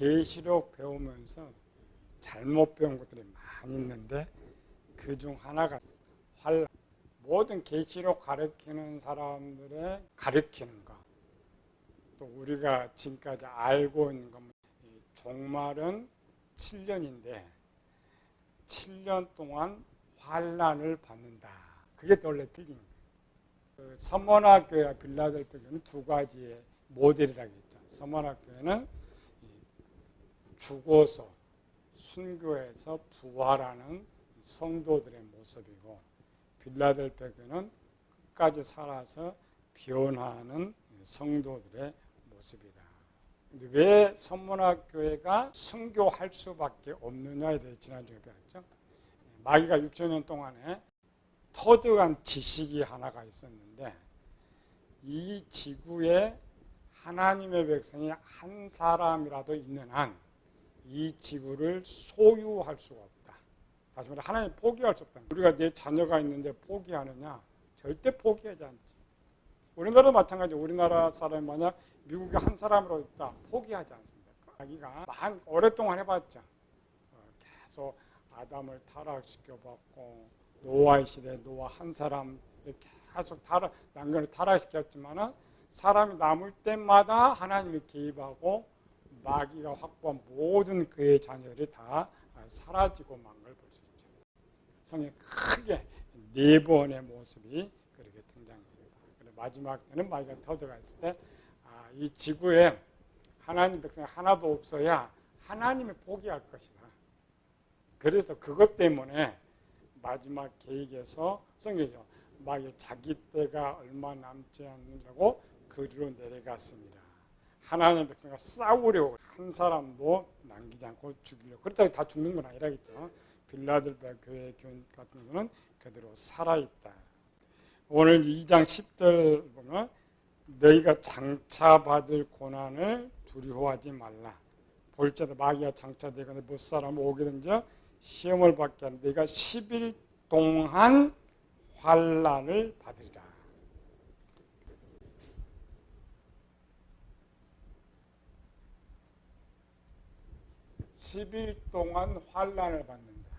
계시록 배우면서 잘못 배운 것들이 많이 있는데 그 중 하나가 환란. 모든 계시록 가르치는 사람들의 가르치는 것, 또 우리가 지금까지 알고 있는 것, 종말은 7년인데 7년 동안 환란을 받는다. 그게 원래 틀린 거예요. 그 서머나 교회와 빌라델피아 교회는 두 가지의 모델이라고 했죠. 서머나 교회는 죽어서 순교해서 부활하는 성도들의 모습이고, 빌라델피아 교회는 끝까지 살아서 변화하는 성도들의 모습이다. 근데 왜 서머나 교회가 순교할 수밖에 없느냐에 대해 지난주에 배웠죠. 마귀가 6천년 동안에 터득한 지식이 하나가 있었는데, 이 지구에 하나님의 백성이 한 사람이라도 있는 한 이 지구를 소유할 수가 없다. 다시 말해 하나님 포기할 수 없다. 우리가 내 자녀가 있는데 포기하느냐? 절대 포기하지 않지. 우리나라도 마찬가지로 우리나라 사람이 만약 미국에 한 사람으로 있다. 포기하지 않습니다. 자기가 오랫동안 해봤죠. 계속 아담을 타락시켜봤고, 노아의 시대에 노아 한 사람 계속 남편을 타락시켰지만은 사람이 남을 때마다 하나님이 개입하고 마귀가 확보한 모든 그의 자녀들이 다 사라지고 만 걸 볼 수 있죠. 성경에 크게 4번의 모습이 그렇게 등장합니다. 마지막 때는 마귀가 터져갔을 때 이 지구에 하나님 백성이 하나도 없어야 하나님이 포기할 것이다. 그래서 그것 때문에 마지막 계획에서 성경이죠. 마귀 자기 때가 얼마 남지 않는다고 그리로 내려갔습니다. 하나님의 백성과 싸우려고 한 사람도 남기지 않고 죽이려고. 그렇다고 다 죽는 건 아니라겠죠. 빌라델피아 교회 같은 경우는 그대로 살아있다. 오늘 2장 10절 보면 너희가 장차받을 고난을 두려워하지 말라. 볼지어다 마귀가 장차되거나 못 사람 오게든지 시험을 받게 하는 너희가 10일 동안 환난을 받으리라. 10일 동안 환난을 받는다.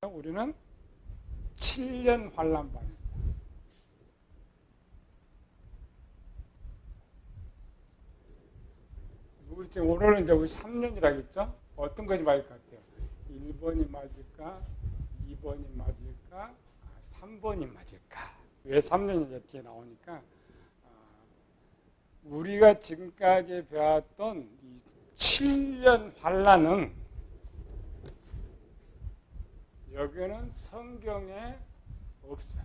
우리는 7년 환난 받는다. 우리 지금 오늘은 이제 우리 3년이라겠죠? 어떤 것이 맞을 것 같아요? 1번이 맞을까? 2번이 맞을까? 3번이 맞을까? 왜 3년이 이렇게 나오니까 우리가 지금까지 배웠던 이 7년 환난은 여기는 성경에 없어요.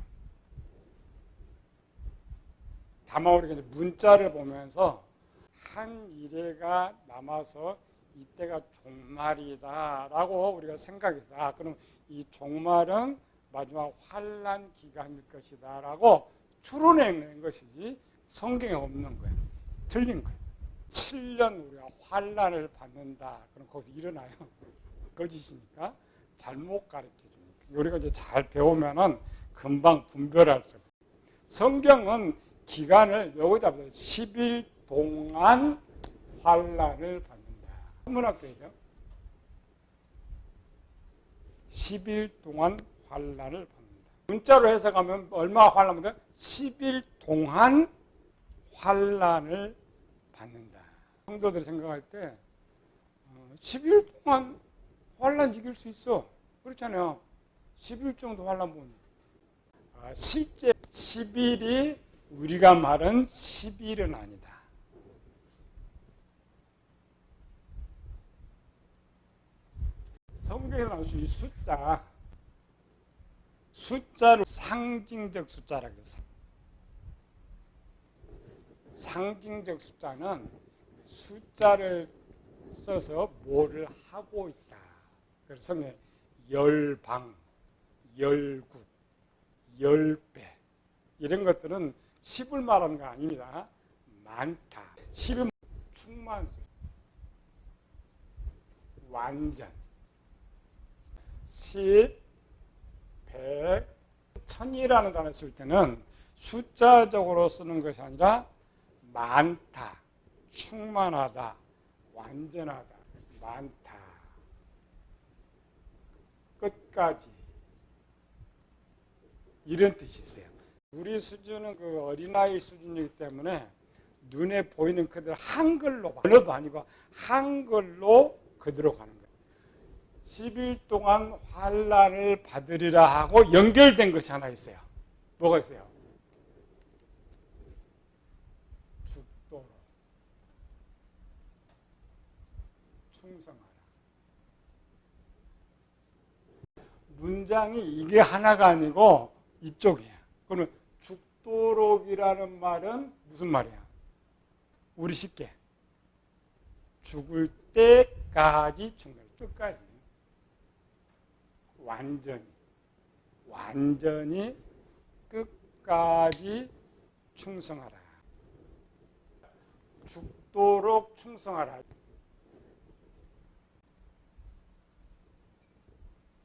다만 우리가 이제 문자를 보면서 한 일회가 남아서 이때가 종말이다라고 우리가 생각했어요. 그럼 이 종말은 마지막 환난 기간일 것이다라고 추론해낸 것이지 성경에 없는 거예요. 틀린 거예요. 7년 우리가 환난을 받는다. 그럼 거기서 일어나요. 거짓이니까 잘못 가르쳐 줍니다. 우리가 이제 잘 배우면은 금방 분별할 수 있어요. 성경은 기간을 여기다 10일 동안 환난을 받는다. 천문학교죠. 10일 동안 환난을 받는다. 문자로 해석하면 얼마 환난 받는다? 10일 동안 환난을 받는다. 성도들이 생각할 때 10일 동안 환난 이길 수 있어. 그렇잖아요. 10일 정도 환난 보는. 실제 10일이 우리가 말은 10일은 아니다. 성경에서 나올 수 있는 숫자를 상징적 숫자라고 했어요. 상징적 숫자는 숫자를 써서 뭐를 하고 있다. 그래서 성경에 열방, 열국, 열배 이런 것들은 10을 말하는 거 아닙니다. 많다. 10은 충만수, 완전. 10, 100, 1000이라는 단어 쓸 때는 숫자적으로 쓰는 것이 아니라 많다, 충만하다, 완전하다, 많다, 끝까지 이런 뜻이 있어요. 우리 수준은 그 어린아이 수준이기 때문에 눈에 보이는 그대로 한글로, 언어도 아니고 한글로 그대로 가는 거예요. 10일 동안 환난을 받으리라 하고 연결된 것이 하나 있어요. 뭐가 있어요? 죽도록 충성하라. 문장이 이게 하나가 아니고 이쪽이에요. 그러면 죽도록이라는 말은 무슨 말이야? 우리 쉽게 죽을 때까지 충성, 끝까지 완전히 끝까지 충성하라. 죽도록 충성하라.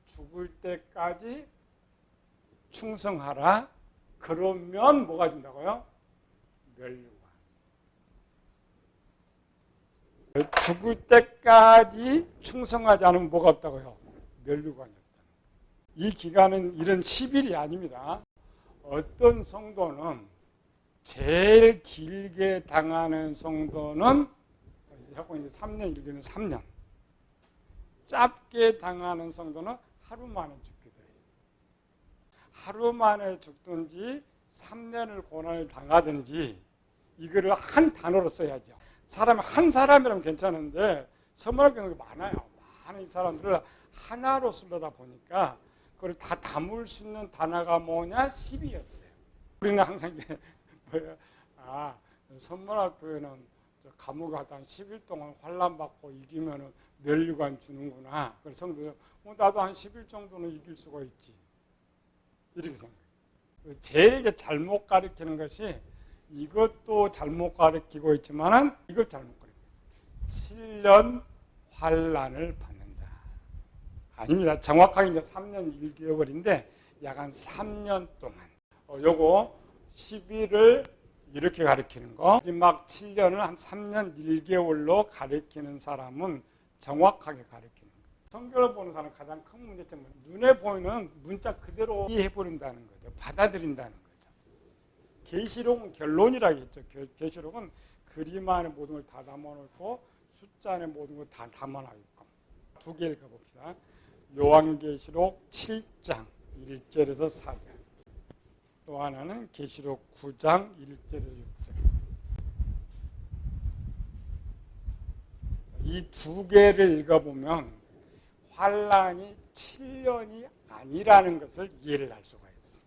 죽을 때까지 충성하라. 그러면 뭐가 준다고요? 멸류관. 죽을 때까지 충성하지 않으면 뭐가 없다고요? 멸류관이 없다. 이 기간은 이런 10일이 아닙니다. 어떤 성도는 제일 길게 당하는 성도는 하고 이제 3년, 1년은 3년. 짧게 당하는 성도는 하루 만에 죽기도 해요. 하루 만에 죽든지 3년을 고난을 당하든지 이거를 한 단어로 써야죠. 사람 한 사람이라면 괜찮은데 서문할 경우가 많아요. 많은 이 사람들을 하나로 쓰려다 보니까 그걸 다 담을 수 있는 단어가 뭐냐? 10이었어요. 우리는 항상 이게 뭐야? 선문학교에는 감옥에 한 10일 동안 환난받고 이기면 멸류관 주는구나. 그래서 성도들 나도 한 10일 정도는 이길 수가 있지. 이렇게 생각해요. 제일 이제 잘못 가르치는 것이 이것도 잘못 가르치고 있지만은 이것 잘못 가르쳐요. 7년 환난을 받는다. 아닙니다. 정확하게 이제 3년 1개월인데 약 한 3년 동안. 요거 10일을 이렇게 가르치는 거. 마지막 7년을 한 3년 1개월로 가르치는 사람은 정확하게 가르치는 거. 성경을 보는 사람은 가장 큰 문제점은 눈에 보이는 문자 그대로 이해해버린다는 거죠. 받아들인다는 거죠. 계시록은 결론이라고 했죠. 계시록은 그림 안에 모든 걸 다 담아놓고 숫자 안에 모든 걸 다 담아놓고 두 개 읽어봅시다. 요한계시록 7장 1절에서 4절. 또 하나는 계시록 9장 1절에서 6절. 이 두 개를 읽어보면 환난이 7년이 아니라는 것을 이해를 할 수가 있어요.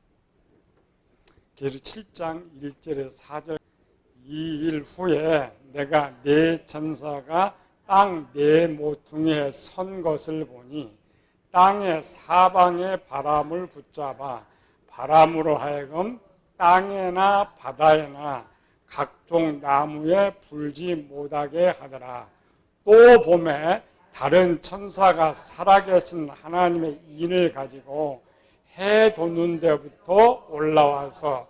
계시록 7장 1절에서 4절. 이 일 후에 내가 네 천사가 땅 네 모퉁이에 선 것을 보니 땅의 사방의 바람을 붙잡아 바람으로 하여금 땅에나 바다에나 각종 나무에 불지 못하게 하더라. 또 봄에 다른 천사가 살아계신 하나님의 인을 가지고 해 돋는 데부터 올라와서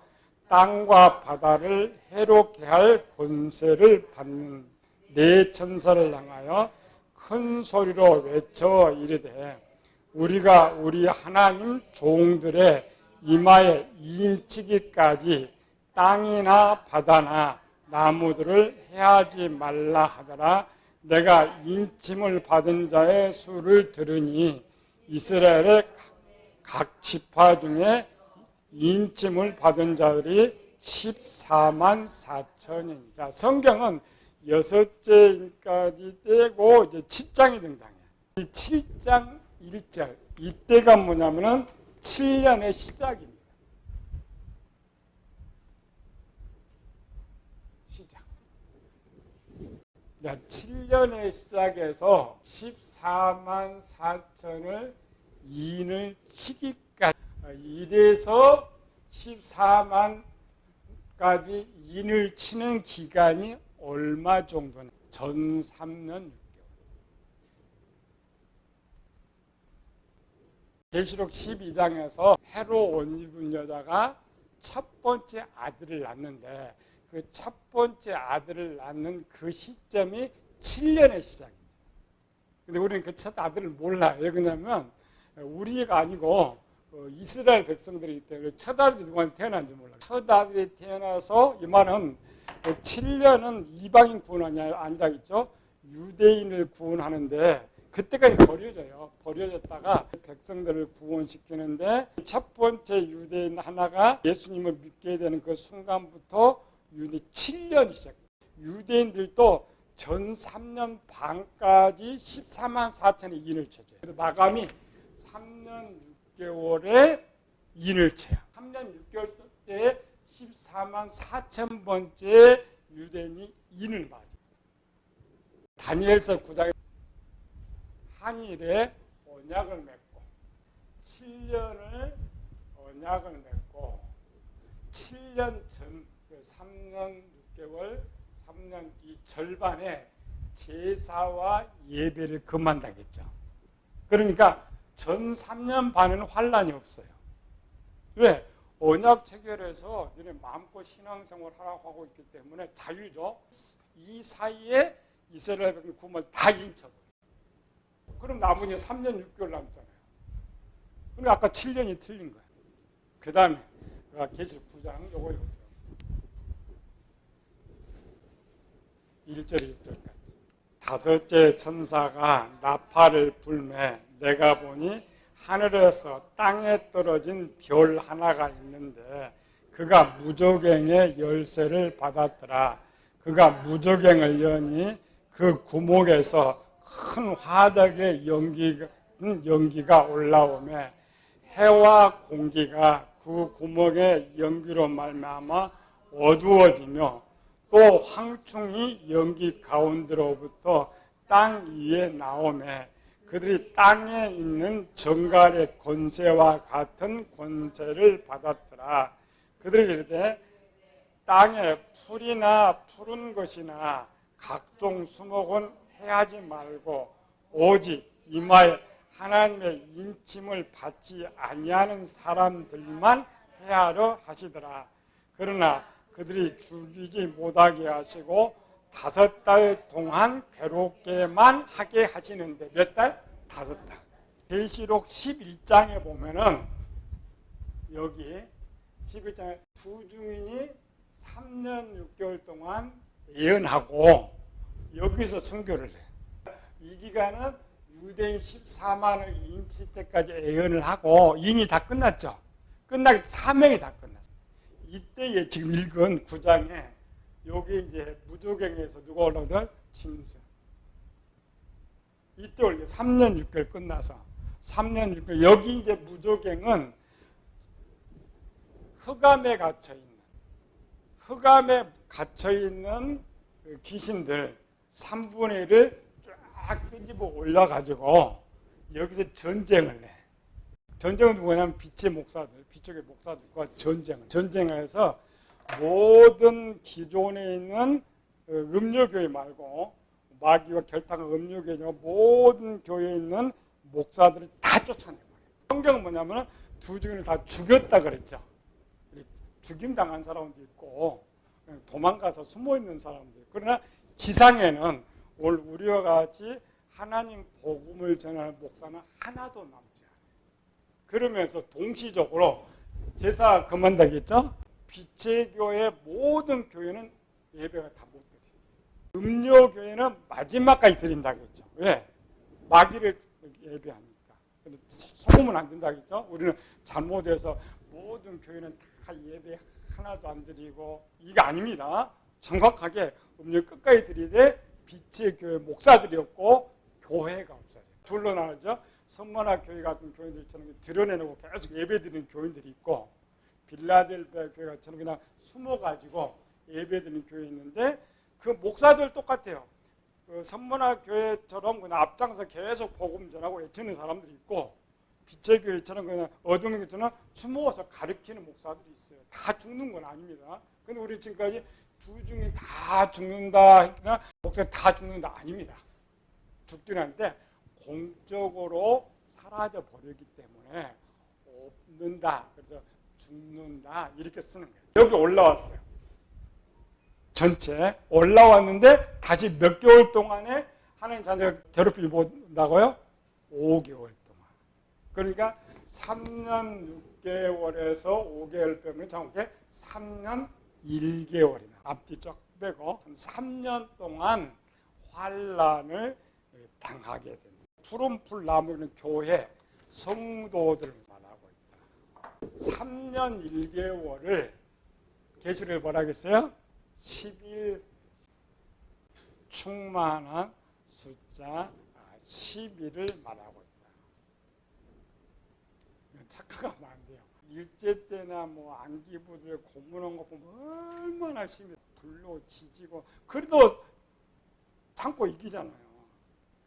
땅과 바다를 해롭게 할 권세를 받는 네 천사를 향하여 큰 소리로 외쳐 이르되 우리가 우리 하나님 종들의 이마에 인치기까지 땅이나 바다나 나무들을 해하지 말라 하더라. 내가 인침을 받은 자의 수를 들으니 이스라엘의 각 지파 중에 인침을 받은 자들이 14만 4천인. 자, 성경은 6째 인까지 떼고 이제 7장이 등장해요. 이 7장 1절 이때가 뭐냐면은 7년의 시작입니다. 시작. 자, 7년의 시작에서 14만 4천을 인을 치기까지 이래서 14만까지 인을 치는 기간이 얼마 정도냐? 전 3년 6개월. 계시록 12장에서 헤로 옷 입은 여자가 첫 번째 아들을 낳는데 그 첫 번째 아들을 낳는 그 시점이 7년의 시작입니다. 근데 우리는 그 첫 아들을 몰라요. 왜 그러냐면 우리가 아니고 이스라엘 백성들이기 때문에 첫 아들이 누구한테 태어난지 몰라요. 첫 아들이 태어나서 이 말은 7년은 이방인 구원이 아니라 있죠. 유대인을 구원하는데 그때까지 버려져요. 버려졌다가 백성들을 구원시키는데 첫 번째 유대인 하나가 예수님을 믿게 되는 그 순간부터 유대 7년이 시작돼요. 유대인들도 전 3년 반까지 14만 4천의 인을 쳐줘요. 그래서 마감이 3년 6개월에 인을 쳐요. 3년 6개월 때에 14만 4천 번째 유대인이 인을 맞아요. 다니엘서 9장에 한일에 언약을 맺고 7년을 언약을 맺고 7년 전 3년 6개월 3년 이 절반에 제사와 예배를 금한다겠죠. 그러니까 전 3년 반은 환란이 없어요. 왜? 언약 체결해서 너네 마음껏 신앙생활 하라고 하고 있기 때문에 자유죠. 이 사이에 이스라엘 백성 구원을 다 인쳐버려요. 그럼 남은 3년 6개월 남잖아요. 그러니까 아까 7년이 틀린 거예요. 그 다음에 계시록 9장 요거 읽어요. 1절 2절까지. 다섯째 천사가 나팔을 불매 내가 보니 하늘에서 땅에 떨어진 별 하나가 있는데 그가 무저갱의 열쇠를 받았더라. 그가 무저갱을 여니 그 구멍에서 큰 화덕의 연기가 올라오며 해와 공기가 그 구멍의 연기로 말미암아 어두워지며 또 황충이 연기 가운데로부터 땅 위에 나오며 그들이 땅에 있는 정갈의 권세와 같은 권세를 받았더라. 그들이 이르되 땅에 풀이나 푸른 것이나 각종 수목은 해하지 말고 오직 이마에 하나님의 인침을 받지 아니하는 사람들만 해하려 하시더라. 그러나 그들이 죽이지 못하게 하시고 5달 동안 괴롭게만 하게 하시는데 몇 달? 5달. 계시록 11장에 보면은 여기 11장에 두 중인이 3년 6개월 동안 예언하고 여기서 순교를 해요. 이 기간은 유대인 14만의 인치 때까지 예언을 하고 인이 다 끝났죠. 끝나기 사명이 다 끝났어요. 이때에 지금 읽은 9장에 여기 이제 무조갱에서 누가 올라오든 짐승. 이때 올게 3년 6개월 끝나서 3년 6개월 여기 이제 무조갱은 흑암에 갇혀 있는 귀신들 3분의 1을 쫙 끄집어 올려가지고 여기서 전쟁을 해. 전쟁은 누구냐면 빛의 목사들, 빛쪽의 목사들과 전쟁을 해서 모든 기존에 있는 음료교회 말고 마귀와 결탁한 음료교회 모든 교회에 있는 목사들을 다 쫓아내버려요. 성경은 뭐냐면 두 중인을 다 죽였다 그랬죠. 죽임당한 사람도 있고 도망가서 숨어있는 사람도 있고 그러나 지상에는 오늘 우리와 같이 하나님 복음을 전하는 목사는 하나도 남지 않아요. 그러면서 동시적으로 제사 그만다겠죠? 빛의 교회 모든 교회는 예배가 다 못 드려요. 음료교회는 마지막까지 드린다겠죠. 왜? 마귀를 예배하니까. 소금은 안 된다겠죠? 우리는 잘못해서 모든 교회는 다 예배 하나도 안 드리고 이게 아닙니다. 정확하게 음료 끝까지 드리되 빛의 교회 목사들이었고 교회가 없어요. 둘로 나누죠. 선문학 교회 같은 교회들처럼 드러내놓고 계속 예배드리는 교인들이 있고 빌라델피아 교회 같은 그냥 숨어가지고 예배드리는 교회 있는데 그 목사들 똑같아요. 그 선문학 교회처럼 그냥 앞장서 계속 복음 전하고 외치는 사람들이 있고 빛의 교회처럼 그냥 어둠의 교회처럼 숨어서 가르치는 목사들이 있어요. 다 죽는 건 아닙니다. 근데 우리 지금까지 두 중에 다 죽는다 했으나 목사 다 죽는다 아닙니다. 죽긴 한데 공적으로 사라져 버리기 때문에 없는다. 그래서 죽는다 이렇게 쓰는 거예요. 여기 올라왔어요. 전체 올라왔는데 다시 몇 개월 동안에 하나님 자녀가 괴롭힘을 본다고요? 5개월 동안. 그러니까 3년 6개월에서 5개월 빼면 정확히 3년 1개월이나 앞뒤 쫙 빼고 3년 동안 환난을 당하게 됩니다. 푸른 풀 나무는 교회 성도들을 말하고 있다. 3년 1개월을 계시록에 뭐라 하겠어요? 10일 충만한 숫자 10일을 말하고 있다. 착각하면 안 돼요. 일제 때나 뭐 안기부들 고문한 거 보면 얼마나 심해. 불로 지지고 그래도 참고 이기잖아요.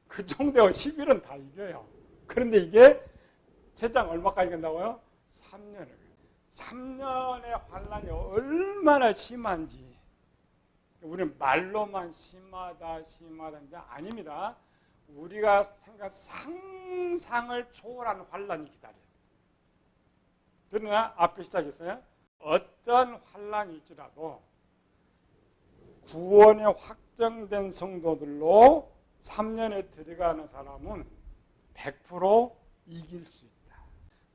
그 정도가 10일은 다 이겨요. 그런데 이게 최장 얼마까지 간다고요? 3년을. 3년의 환난이 얼마나 심한지 우리는 말로만 심하다인데 아닙니다. 우리가 상상을 초월하는 환난이 기다려요. 그러나 앞에 시작했어요. 어떤 환난이 있더라도 구원이 확정된 성도들로 3년에 들어가는 사람은 100% 이길 수 있다.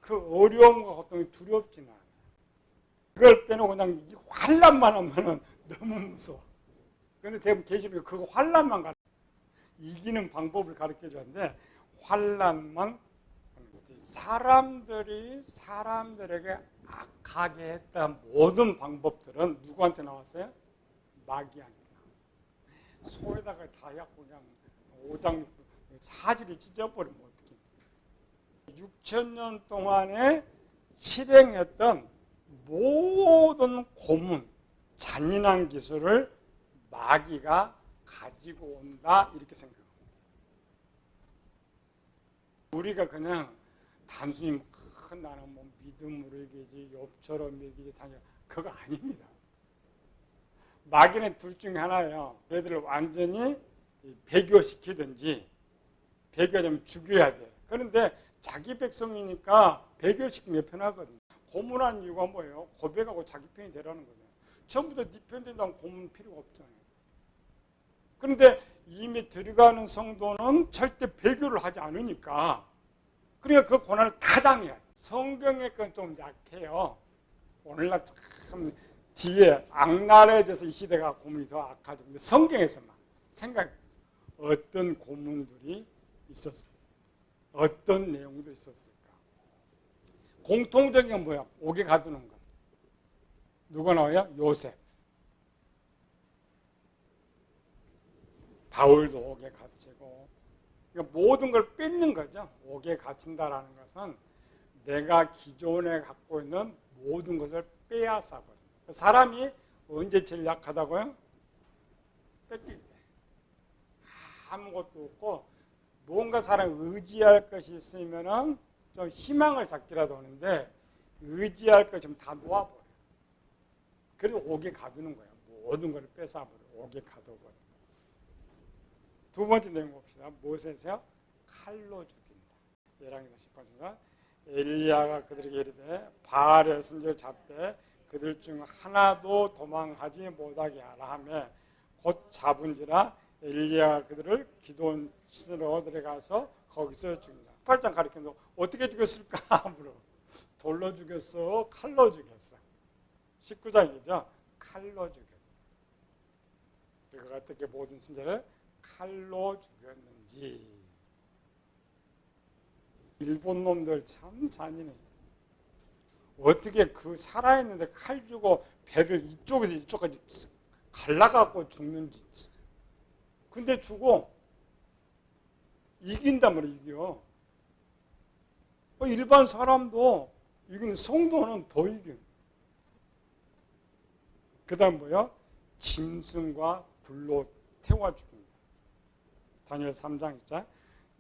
그 어려움과 고통이 두렵지는 않아요. 그걸 빼놓고 그냥 환난만 하면 너무 무서워. 그런데 대부분 계시록에 그 환난만 이기는 방법을 가르쳐 줬는데 환난만 사람들에게 악하게 했던 모든 방법들은 누구한테 나왔어요? 마귀한테 나왔어요. 소에다가 다 해갖고 그냥 오장 사지를 찢어버리면 어떡해. 6,000년 동안에 실행했던 모든 고문, 잔인한 기술을 마귀가 가지고 온다 이렇게 생각합니다. 우리가 그냥 단순히 나는 뭐 믿음으로 이기지 욥처럼 이기지 당연 그거 아닙니다. 마귀는 둘 중에 하나예요. 걔들을 완전히 배교시키든지 배교하면 죽여야 돼. 그런데 자기 백성이니까 배교시키면 편하거든요. 고문한 이유가 뭐예요? 고백하고 자기 편이 되라는 거죠. 전부 다 네 편 된다면 고문 필요가 없잖아요. 그런데 이미 들어가는 성도는 절대 배교를 하지 않으니까 그러니까 그 고난을 다 당해야 돼. 성경의 건 좀 약해요. 오늘날 참 뒤에 악날에 대해서 이 시대가 고문이 더 악하죠. 근데 성경에서만 생각 어떤 고문들이 있었어요. 어떤 내용도 있었을까. 공통적인 건 뭐야? 옥에 가두는 것. 누가 나와요? 요셉. 바울도 옥에 갇히고 그러니까 모든 걸 뺏는 거죠. 옥에 갇힌다라는 것은 내가 기존에 갖고 있는 모든 것을 빼앗아 버려. 사람이 언제 제일 약하다고요? 뺏길 때. 아무것도 없고 뭔가 사람이 의지할 것이 있으면은 좀 희망을 잡기라도 하는데 의지할 것이 다 놓아버려. 그래서 옥에 가두는 거예요. 모든 걸 뺏어버려. 옥에 가둬버려. 두 번째 내용 봅시다. 모세세요? 칼로 죽인다. 열왕기서 10번입니다. 엘리야가 그들에게 이르되 바알의 선지를 잡되 그들 중 하나도 도망하지 못하게 하라 하며 곧 잡은지라 엘리야가 그들을 기돈 시내로 들어가서 거기서 죽인다. 8장 가르치면서 어떻게 죽였을까 물어. 돌로 죽였어? 칼로 죽였어? 19장이죠. 칼로 죽였다. 그가 어떻게 모든 순자를 칼로 죽였는지. 일본 놈들 참 잔인해. 어떻게 그 살아있는데 칼 주고 배를 이쪽에서 이쪽까지 갈라갖고 죽는지. 근데 죽어. 이긴단 말이야, 이겨. 일반 사람도 이기는 성도는 더 이겨. 그 다음 뭐야? 짐승과 불로 태워 죽인다. 다니엘 3장 있죠.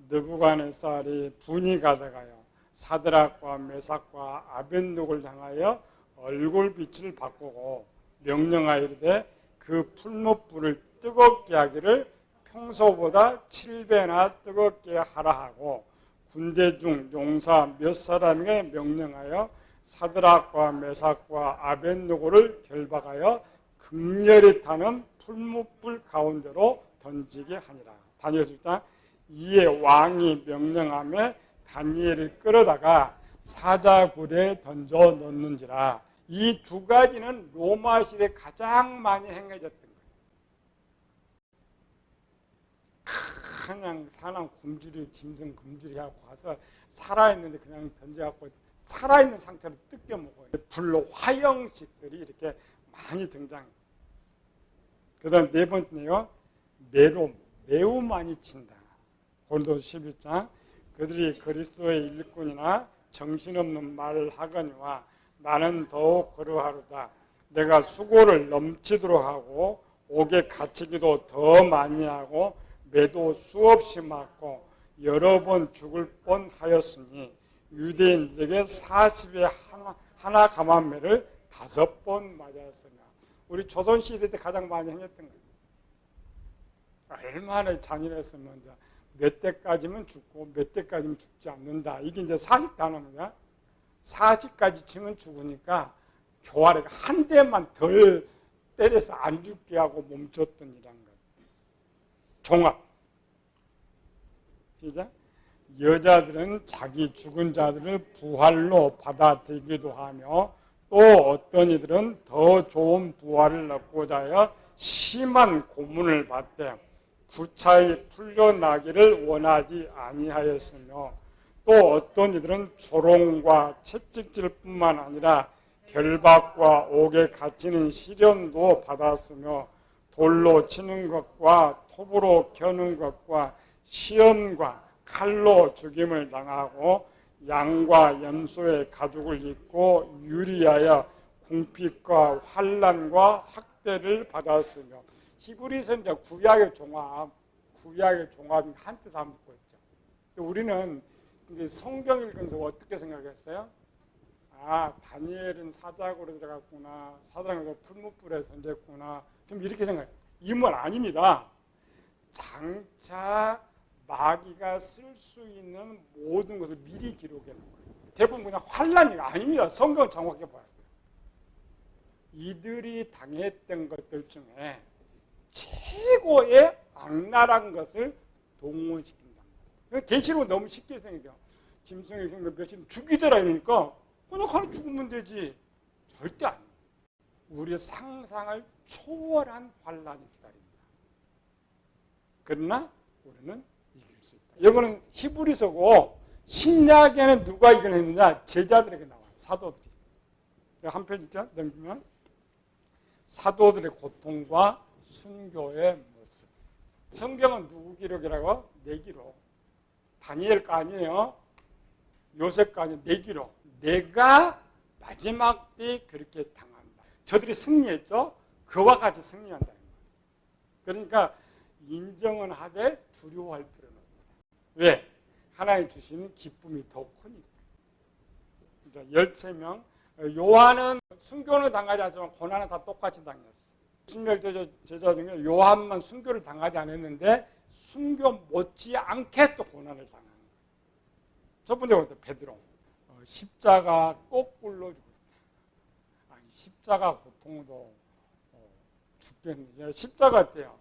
느부갓네살이 분이 가다가요. 사드락과 메삭과 아벳느고를 향하여 얼굴빛을 바꾸고 명령하이르되 그 풀무불을 뜨겁게 하기를 평소보다 7배나 뜨겁게 하라 하고 군대 중 용사 몇 사람에게 명령하여 사드락과 메삭과 아벳느고를 결박하여 극렬히 타는 풀무불 가운데로 던지게 하니라. 다니엘 7장 이에 왕이 명령하며 다니엘을 끌어다가 사자굴에 던져 넣는지라. 이 두 가지는 로마 시대에 가장 많이 행해졌던 거예요. 그냥 사람 굶주리, 짐승 굶주리 하고 와서 살아있는데 그냥 던져갖고 살아있는 상태로 뜯겨 먹어요. 불로 화형식들이 이렇게 많이 등장해요. 그 다음 네 번째는요, 매우 많이 친다. 고린도서 11장 그들이 그리스도의 일꾼이나 정신없는 말을 하거니와 나는 더욱 그러하로다. 내가 수고를 넘치도록 하고 옥에 갇히기도 더 많이 하고 매도 수없이 맞고 여러 번 죽을 뻔하였으니 유대인들에게 40에 하나 감한매를 5번 맞았으며. 우리 조선시대 때 가장 많이 행했던 거예요. 얼마나 잔인했으면 몇 대까지면 죽고 몇 대까지면 죽지 않는다. 이게 이제 40단어입니다. 40까지 치면 죽으니까 교활하게 한 대만 덜 때려서 안 죽게 하고 멈췄던 이란 것. 종합. 시작. 여자들은 자기 죽은 자들을 부활로 받아들이기도 하며 또 어떤 이들은 더 좋은 부활을 얻고자 하여 심한 고문을 받되 구차히 풀려나기를 원하지 아니하였으며 또 어떤 이들은 조롱과 채찍질 뿐만 아니라 결박과 옥에 갇히는 시련도 받았으며 돌로 치는 것과 톱으로 겨누는 것과 시험과 칼로 죽임을 당하고 양과 염소의 가죽을 입고 유리하여 궁핍과 환난과 학대를 받았으며. 히브리서는 이제 구약의 종합 한 뜻 담고 있죠. 우리는 성경 읽으면서 어떻게 생각했어요? 아, 다니엘은 사자굴에 들어갔구나, 사자굴에 풀무불에 던졌구나, 좀 이렇게 생각해요. 이 말 아닙니다. 장차 마귀가 쓸 수 있는 모든 것을 미리 기록해 놓은 거예요. 대부분 그냥 환란이 아닙니다. 성경 정확히 봐야 돼요. 이들이 당했던 것들 중에 최고의 악랄한 것을 동원시킨다. 계시록은 너무 쉽게 생겨요. 짐승의 생명 몇십 죽이더라 이러니까 그냥 하나 죽으면 되지. 절대 아닙니다. 우리의 상상을 초월한 환란이 기다립니다. 그러나 우리는 이길 수 있다. 이거는 히브리서고 신약에는 누가 이겨냈느냐? 제자들에게 나와요. 사도들이. 한 페이지 있죠? 넘기면 사도들의 고통과 순교의 모습. 성경은 누구 기록이라고? 내 기록. 다니엘 거 아니에요. 요셉 거 아니에요. 내 기록. 내가 마지막 때 그렇게 당한다. 저들이 승리했죠? 그와 같이 승리한다는 거예요. 그러니까 인정은 하되 두려워할 필요는 없다. 왜? 하나님 주시는 기쁨이 더 크니까. 그러니까 13명. 요한은 순교는 당하지 않지만 고난은 다 똑같이 당했어. 신명 제자 중에 요한만 순교를 당하지 않았는데 순교 못지않게 또 고난을 당하는 거예요. 첫 번째부터 베드로. 십자가 거꾸로 죽었다. 아니, 십자가 고통도 죽겠는데 십자가 때요.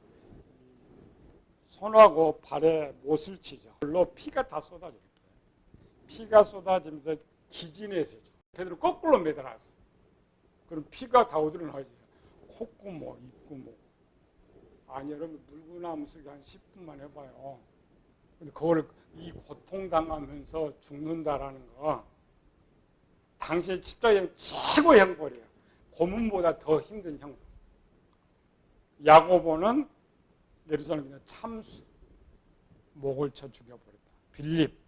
손하고 발에 못을 치죠. 물로 피가 다 쏟아져. 피가 쏟아지면서 기진해서 죽어. 베드로 거꾸로 매달았어. 그럼 피가 다 어디로 나와요? 콧구멍, 입구멍. 아니 여러분 물구나무 쓰기 한 10분만 해봐요. 근데 그거를 이 고통당하면서 죽는다라는 거 당시에 십자가의 최고의 형벌이에요. 고문보다 더 힘든 형벌. 야고보는 예루살렘에 참수 목을 쳐 죽여버렸다. 빌립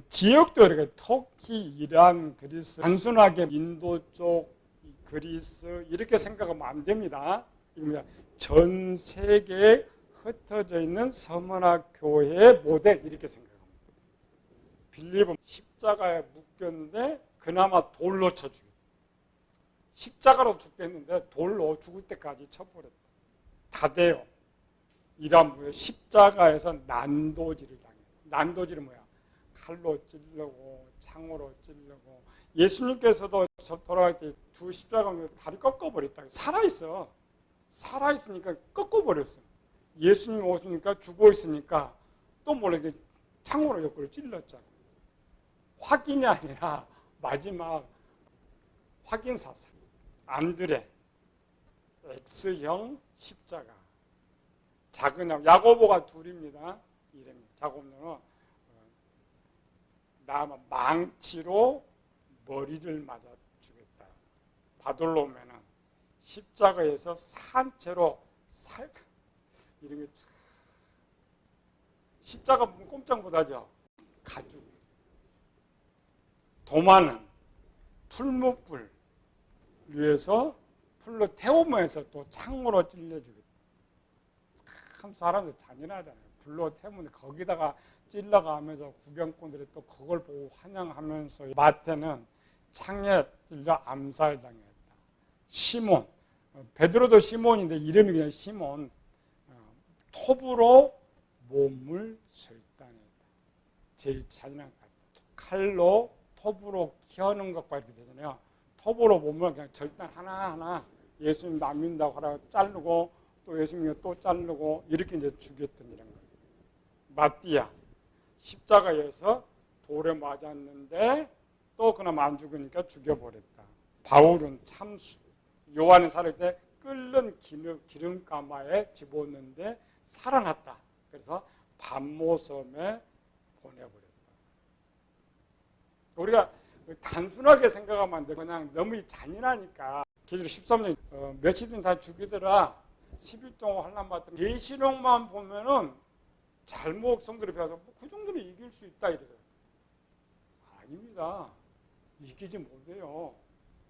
지역도 이렇게 터키, 이란, 그리스 단순하게 인도 쪽 그리스 이렇게 생각하면 안 됩니다. 전 세계에 흩어져 있는 서문화 교회의 모델 이렇게 생각합니다. 빌립은 십자가에 묶였는데 그나마 돌로 쳐 죽였다. 십자가로 죽겠는데 돌로 죽을 때까지 쳐버렸다. 다데요 이란 무에 십자가에서 난도질을 당해요. 난도질은 뭐야? 칼로 찔르고 창으로 찔르고 예수님께서도 돌아갈 때 두 십자가 다리 꺾어버렸다. 살아있으니까 꺾어버렸어. 예수님 오시니까 죽어있으니까 또 모르게 창으로 옆구리 찔렀잖아. 확인이 아니라 마지막 확인 사살. 안드레 X형 십자가. 작은 야고보가 둘입니다. 이름이 야고보는 나 망치로 머리를 맞아 주겠다. 바돌로매는 십자가에서 산채로 이런 게 참. 십자가 보면 꼼짝 못하죠. 가죽. 도마는 풀무불 위에서 풀로 태우면서 또 창으로 찔러주겠다. 참 사람들 잔인하잖아요. 불로 태우면 거기다가 찔러가면서 구경꾼들이 또 그걸 보고 환영하면서 마태는 창에 찔려 암살당했다. 시몬, 베드로도 시몬인데 이름이 그냥 시몬. 톱으로 몸을 절단했다. 제일 잔인한 것. 칼로 톱으로 키우는 것과 이렇게 되잖아요. 톱으로 몸을 그냥 절단 하나하나 예수님 안 믿는다고 하라고 자르고 또 예수님이 또 자르고 이렇게 이제 죽였던 이런 거예요. 마띠아 십자가에서 돌에 맞았는데 또 그나마 안 죽으니까 죽여버렸다. 바울은 참수. 요한이 살을 때 끓는 기름가마에 집었는데 살아났다. 그래서 밤모섬에 보내버렸다. 우리가 단순하게 생각하면 안 돼. 그냥 너무 잔인하니까. 계시록 13년 며칠은 다 죽이더라. 10일 동안 환난 받던 계시록만 보면은 잘못 성도를 배워서 그 정도는 이길 수 있다 이래요. 아닙니다. 이기지 못해요.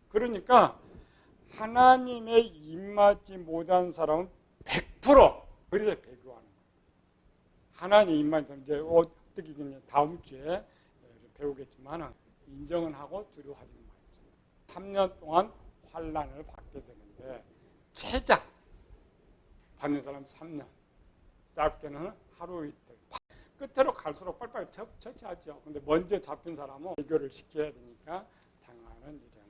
그러니까 하나님의 입맞지 못한 사람은 100% 그래서 배교하는 거예요. 하나님 입맞지 이제 어떻게 다음 주에 배우겠지만은 인정은 하고 두려워하지는 말죠. 3년 동안 환난을 받게 되는데 최장 받는 사람 3년, 짧게는 하루 이틀. 끝으로 갈수록 빨리빨리 처치하죠. 근데 먼저 잡힌 사람은 해결을 시켜야 되니까 당하는 일이에요.